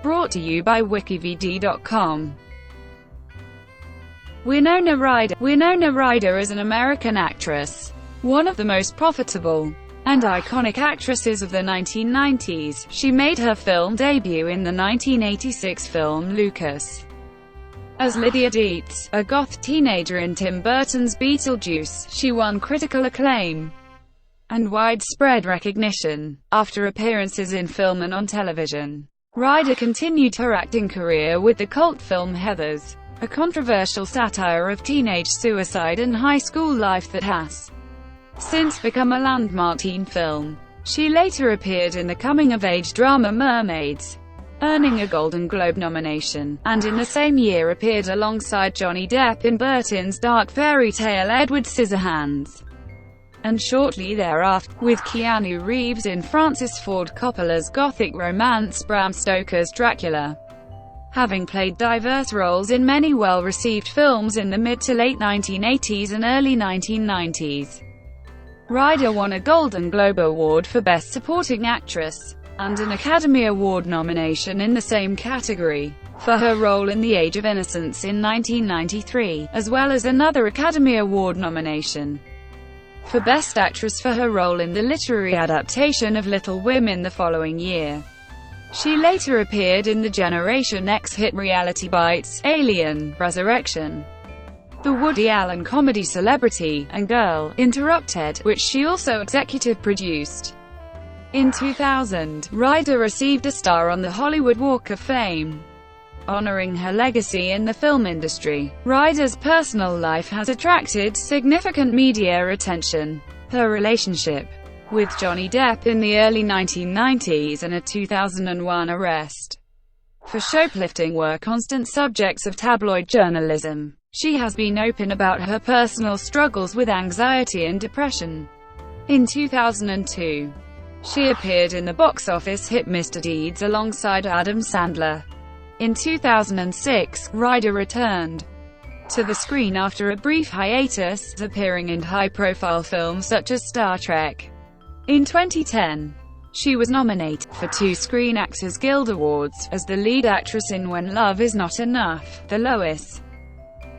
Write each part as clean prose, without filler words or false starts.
Brought to you by WikiVidi.com. Winona Ryder. Winona Ryder is an American actress, one of the most profitable and iconic actresses of the 1990s. She made her film debut in the 1986 film Lucas as Lydia Deetz, a goth teenager in Tim Burton's Beetlejuice. She won critical acclaim and widespread recognition after appearances in film and on television. Ryder continued her acting career with the cult film Heathers, a controversial satire of teenage suicide and high school life that has since become a landmark teen film. She later appeared in the coming-of-age drama Mermaids, earning a Golden Globe nomination, and in the same year appeared alongside Johnny Depp in Burton's dark fairy tale Edward Scissorhands, and shortly thereafter, with Keanu Reeves in Francis Ford Coppola's gothic romance Bram Stoker's Dracula. Having played diverse roles in many well-received films in the mid to late 1980s and early 1990s, Ryder won a Golden Globe Award for Best Supporting Actress, and an Academy Award nomination in the same category, for her role in The Age of Innocence in 1993, as well as another Academy Award nomination for Best Actress for her role in the literary adaptation of Little Women the following year. She later appeared in the Generation X hit Reality Bites, Alien, Resurrection, the Woody Allen comedy Celebrity, and Girl, Interrupted, which she also executive produced. In 2000, Ryder received a star on the Hollywood Walk of Fame, honoring her legacy in the film industry. Ryder's personal life has attracted significant media attention. Her relationship with Johnny Depp in the early 1990s and a 2001 arrest for shoplifting were constant subjects of tabloid journalism. She has been open about her personal struggles with anxiety and depression. In 2002, she appeared in the box office hit Mr. Deeds alongside Adam Sandler. In 2006, Ryder returned to the screen after a brief hiatus, appearing in high-profile films such as Star Trek. In 2010, she was nominated for 2 Screen Actors Guild Awards, as the lead actress in When Love Is Not Enough, the Lois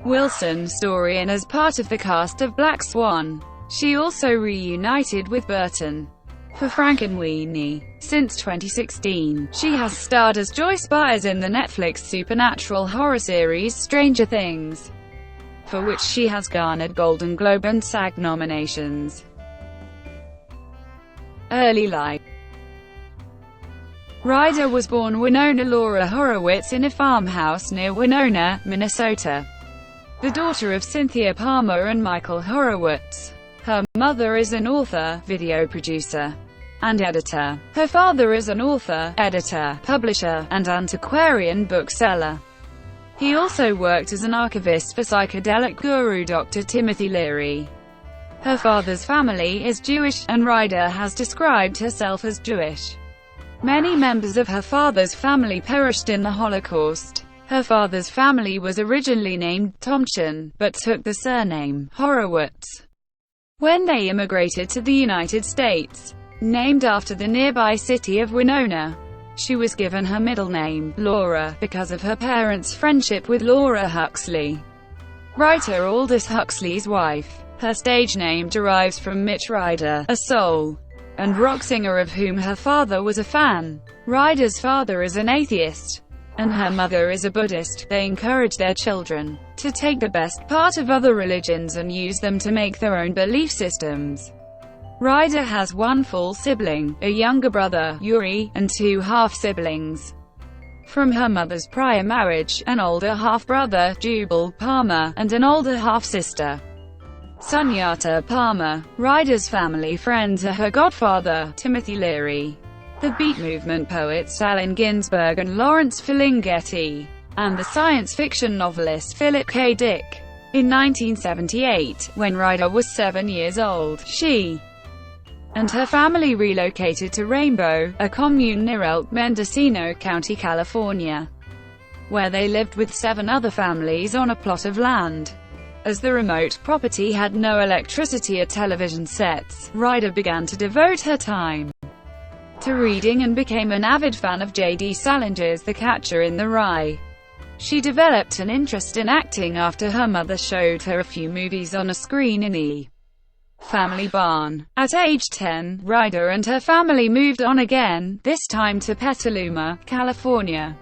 Wilson story, and as part of the cast of Black Swan. She also reunited with Burton for Frankenweenie. Since 2016, she has starred as Joyce Byers in the Netflix supernatural horror series Stranger Things, for which she has garnered Golden Globe and SAG nominations. Early life. Ryder was born Winona Laura Horowitz in a farmhouse near Winona, Minnesota, the daughter of Cynthia Palmer and Michael Horowitz. Her mother is an author, video producer, and editor. Her father is an author, editor, publisher, and antiquarian bookseller. He also worked as an archivist for psychedelic guru Dr. Timothy Leary. Her father's family is Jewish, and Ryder has described herself as Jewish. Many members of her father's family perished in the Holocaust. Her father's family was originally named Tomchin, but took the surname Horowitz when they immigrated to the United States. Named after the nearby city of Winona, she was given her middle name, Laura, because of her parents' friendship with Laura Huxley, writer Aldous Huxley's wife. Her stage name derives from Mitch Ryder, a soul and rock singer of whom her father was a fan. Ryder's father is an atheist, and her mother is a Buddhist. They encourage their children to take the best part of other religions and use them to make their own belief systems. Ryder has 1 full sibling, a younger brother, Yuri, and 2 half-siblings from her mother's prior marriage, an older half-brother, Jubal Palmer, and an older half-sister, Sunyata Palmer. Ryder's family friends are her godfather, Timothy Leary, the Beat Movement poets Allen Ginsberg and Lawrence Ferlinghetti, and the science fiction novelist Philip K. Dick. In 1978, when Ryder was 7 years old, she and her family relocated to Rainbow, a commune near El Mendocino County, California, where they lived with 7 other families on a plot of land. As the remote property had no electricity or television sets, Ryder began to devote her time to reading and became an avid fan of J.D. Salinger's The Catcher in the Rye. She developed an interest in acting after her mother showed her a few movies on a screen in the family barn. At age 10, Ryder and her family moved on again, this time to Petaluma, California.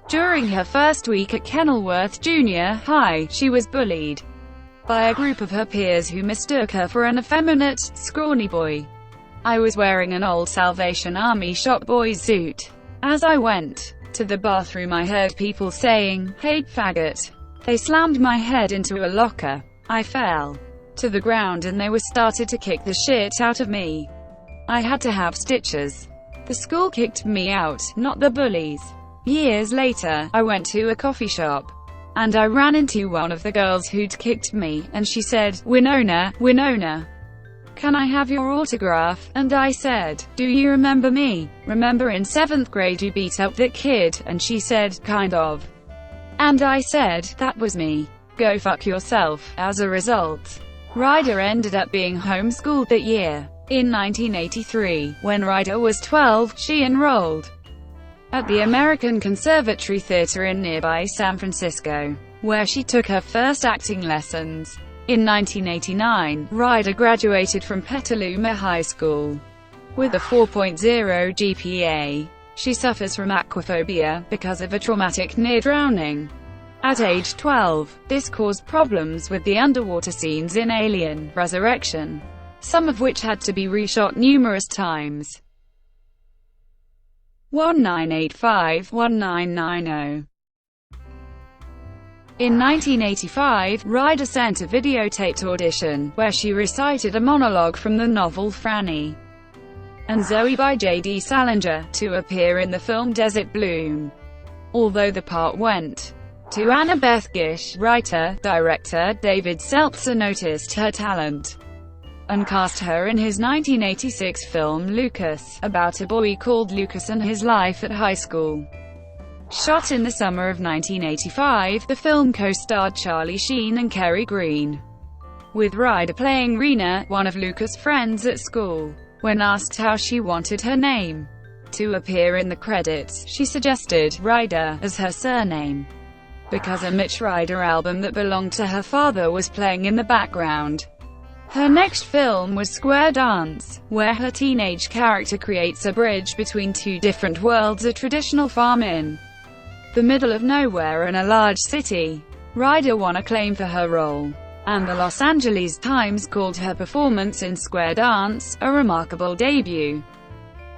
During her first week at Kenilworth Junior High, she was bullied by a group of her peers who mistook her for an effeminate, scrawny boy. I was wearing an old Salvation Army shop boy's suit. As I went to the bathroom I heard people saying, "Hey, faggot." They slammed my head into a locker. I fell to the ground and they started to kick the shit out of me. I had to have stitches. The school kicked me out, not the bullies. Years later, I went to a coffee shop and I ran into one of the girls who'd kicked me, and she said, "Winona, Winona, can I have your autograph?" And I said, "Do you remember me? Remember in 7th grade you beat up that kid?" And she said, "Kind of." And I said, "That was me. Go fuck yourself." As a result, Ryder ended up being homeschooled that year. In 1983, when Ryder was 12, she enrolled at the American Conservatory Theater in nearby San Francisco, where she took her first acting lessons. In 1989, Ryder graduated from Petaluma High School with a 4.0 GPA. She suffers from aquaphobia because of a traumatic near-drowning. At age 12, this caused problems with the underwater scenes in Alien: Resurrection, some of which had to be reshot numerous times. 1985-1990. In 1985, Ryder sent a videotaped audition, where she recited a monologue from the novel Franny and Zoe by J.D. Salinger, to appear in the film Desert Bloom. Although the part went to Annabeth Gish, writer, director David Seltzer noticed her talent and cast her in his 1986 film Lucas, about a boy called Lucas and his life at high school. Shot in the summer of 1985, the film co-starred Charlie Sheen and Kerry Green, with Ryder playing Rena, one of Lucas' friends at school. When asked how she wanted her name to appear in the credits, she suggested Ryder as her surname, because a Mitch Ryder album that belonged to her father was playing in the background. Her next film was Square Dance, where her teenage character creates a bridge between two different worlds, a traditional farm in the middle of nowhere and a large city. Ryder won acclaim for her role, and the Los Angeles Times called her performance in Square Dance a remarkable debut.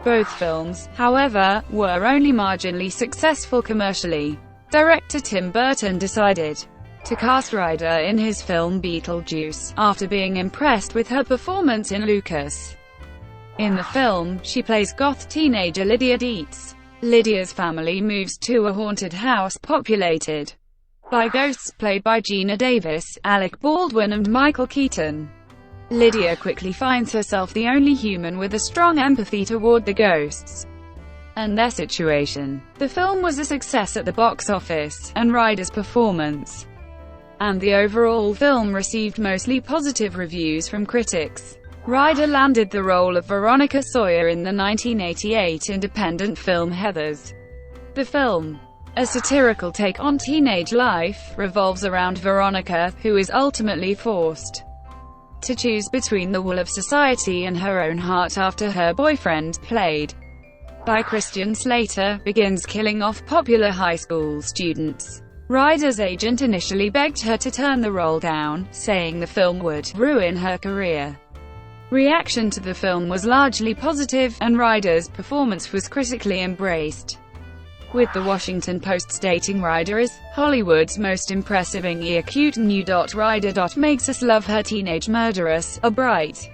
Both films, however, were only marginally successful commercially. Director Tim Burton decided to cast Ryder in his film Beetlejuice, after being impressed with her performance in Lucas. In the film, she plays goth teenager Lydia Deetz. Lydia's family moves to a haunted house populated by ghosts played by Gina Davis, Alec Baldwin and Michael Keaton. Lydia quickly finds herself the only human with a strong empathy toward the ghosts and their situation. The film was a success at the box office, and Ryder's performance and the overall film received mostly positive reviews from critics. Ryder landed the role of Veronica Sawyer in the 1988 independent film Heathers. The film, a satirical take on teenage life, revolves around Veronica, who is ultimately forced to choose between the will of society and her own heart after her boyfriend, played by Christian Slater, begins killing off popular high school students. Ryder's agent initially begged her to turn the role down, saying the film would ruin her career. Reaction to the film was largely positive, and Ryder's performance was critically embraced, with the Washington Post stating Ryder is Hollywood's most impressive cute new. Ryder makes us love her teenage murderess, a bright,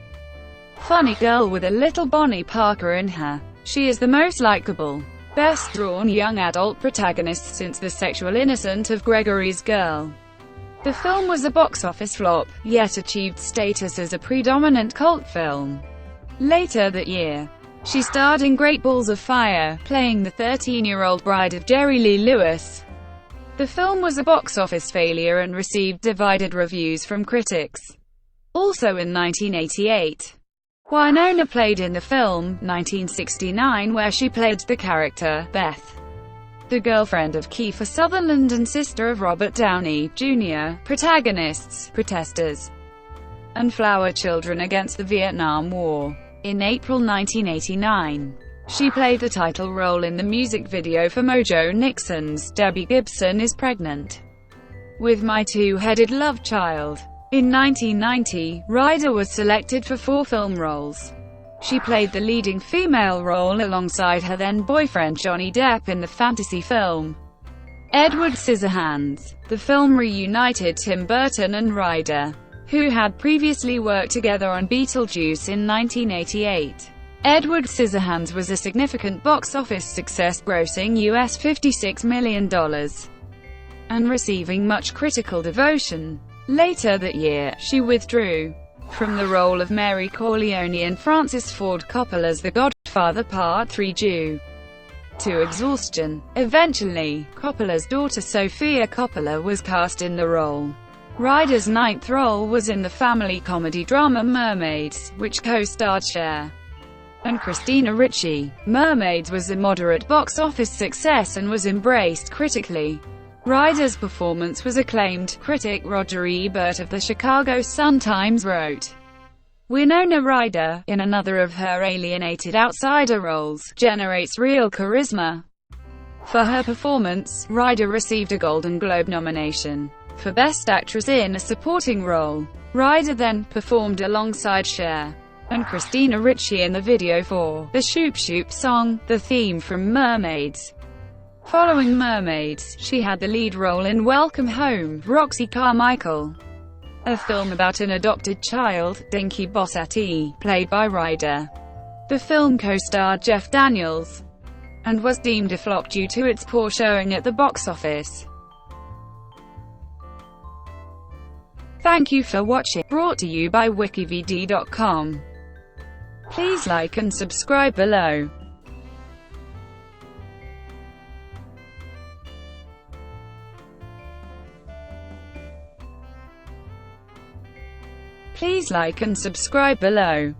funny girl with a little Bonnie Parker in her. She is the most likable, best-drawn young adult protagonist since The Sexual Innocent of Gregory's Girl. The film was a box office flop, yet achieved status as a predominant cult film. Later that year, she starred in Great Balls of Fire, playing the 13-year-old bride of Jerry Lee Lewis. The film was a box office failure and received divided reviews from critics. Also in 1988, Winona played in the film 1969, where she played the character Beth, the girlfriend of Kiefer Sutherland and sister of Robert Downey, Jr., protagonists, protesters, and flower children against the Vietnam War. In April 1989, she played the title role in the music video for Mojo Nixon's "Debbie Gibson is Pregnant with My Two-Headed Love Child." In 1990, Ryder was selected for 4 film roles. She played the leading female role alongside her then-boyfriend Johnny Depp in the fantasy film Edward Scissorhands. The film reunited Tim Burton and Ryder, who had previously worked together on Beetlejuice in 1988. Edward Scissorhands was a significant box office success, grossing US $56 million and receiving much critical devotion. Later that year, she withdrew from the role of Mary Corleone in Francis Ford Coppola's The Godfather Part 3 due to exhaustion. Eventually, Coppola's daughter Sofia Coppola was cast in the role. Ryder's 9th role was in the family comedy drama Mermaids, which co-starred Cher and Christina Ricci. Mermaids was a moderate box office success and was embraced critically. Ryder's performance was acclaimed. Critic Roger Ebert of the Chicago Sun-Times wrote, "Winona Ryder, in another of her alienated outsider roles, generates real charisma." For her performance, Ryder received a Golden Globe nomination for Best Actress in a Supporting Role. Ryder then performed alongside Cher and Christina Ricci in the video for the Shoop Shoop song, the theme from Mermaids. Following Mermaids, she had the lead role in Welcome Home, Roxy Carmichael, a film about an adopted child, Dinky Bossati, played by Ryder. The film co-starred Jeff Daniels and was deemed a flop due to its poor showing at the box office. Thank you for watching. Brought to you by WikiVidi.com. Please like and subscribe below. Please like and subscribe below.